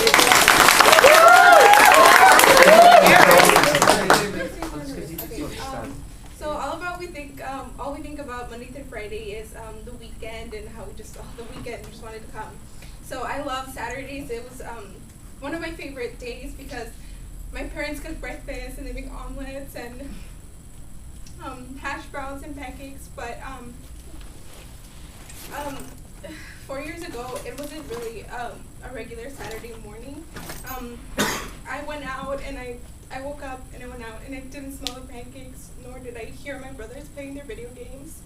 So all we think about Monday through Friday is the weekend and how we just the weekend just wanted to come. So I love Saturdays. It was one of my favorite days because my parents cook breakfast and they make omelets and hash browns and pancakes. But 4 years ago, it wasn't really a regular Saturday morning. I went out and I woke up and I went out and I didn't smell the pancakes, nor did I hear my brothers playing their video games.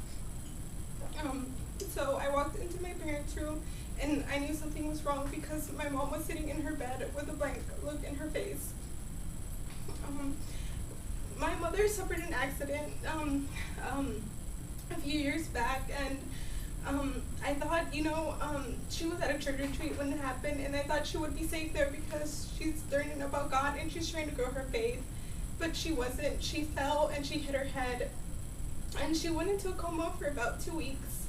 So I walked into my parents' room and I knew something was wrong because my mom was sitting in her bed with a blank look in her face. My mother suffered an accident a few years back, and I thought, she was at a church retreat when it happened, and I thought she would be safe there because she's learning about God and she's trying to grow her faith. But she wasn't. She fell and she hit her head, and she went into a coma for about 2 weeks.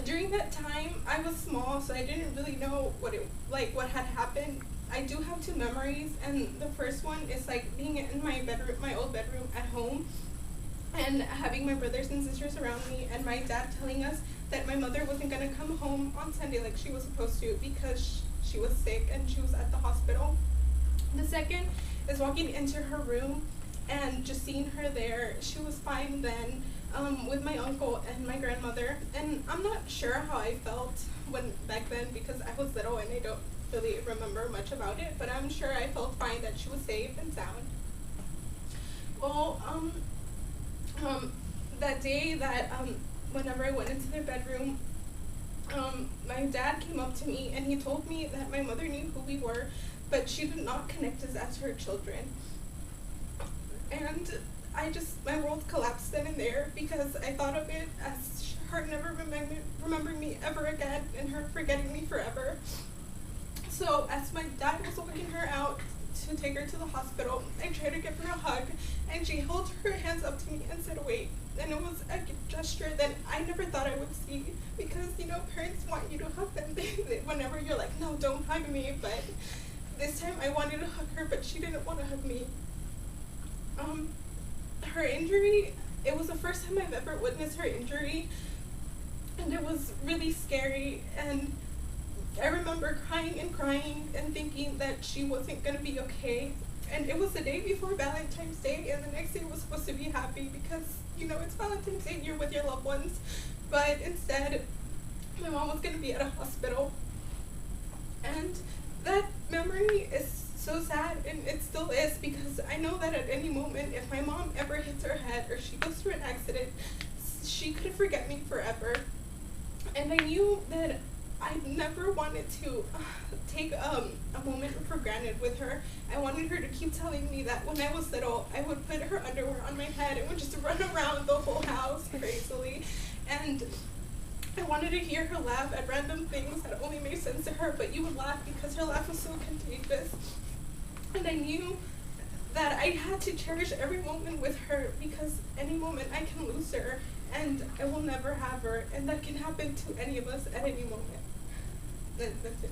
During that time, I was small, so I didn't really know what had happened. I do have 2 memories, and the first one is being in my bedroom, my old bedroom at home, and having my brothers and sisters around me, and my dad telling us that my mother wasn't going to come home on Sunday like she was supposed to because she was sick and she was at the hospital. The second is walking into her room and just seeing her there. She was fine then, with my uncle and my grandmother, and I'm not sure how I felt back then because I was little and I don't really remember much about it, but I'm sure I felt fine that she was safe and sound. Well, that day that whenever I went into their bedroom, my dad came up to me and he told me that my mother knew who we were, but she did not connect us as her children. And my world collapsed then and there because I thought of it as her never remembering me ever again and her forgetting me forever. So as my dad was walking her out to take her to the hospital, I tried to give her a hug, and she held her hands up to me and said, "Wait." And it was a gesture that I never thought I would see because, parents want you to hug them whenever you're like, "No, don't hug me." But this time I wanted to hug her, but she didn't want to hug me. Her injury, it was the first time I've ever witnessed her injury, and it was really scary, and I remember crying and thinking that she wasn't going to be okay. And it was the day before Valentine's Day, and the next day was supposed to be happy because, it's Valentine's Day and you're with your loved ones. But instead, my mom was going to be at a hospital. And that memory is so sad, and it still is, because I know that at any moment, if my mom ever hits her head or she goes through an accident, she could forget me forever. And I knew that I never wanted to take a moment for granted with her. I wanted her to keep telling me that when I was little, I would put her underwear on my head and would just run around the whole house crazily. And I wanted to hear her laugh at random things that only made sense to her, but you would laugh because her laugh was so contagious. And I knew that I had to cherish every moment with her because any moment I can lose her and I will never have her, and that can happen to any of us at any moment. That's it.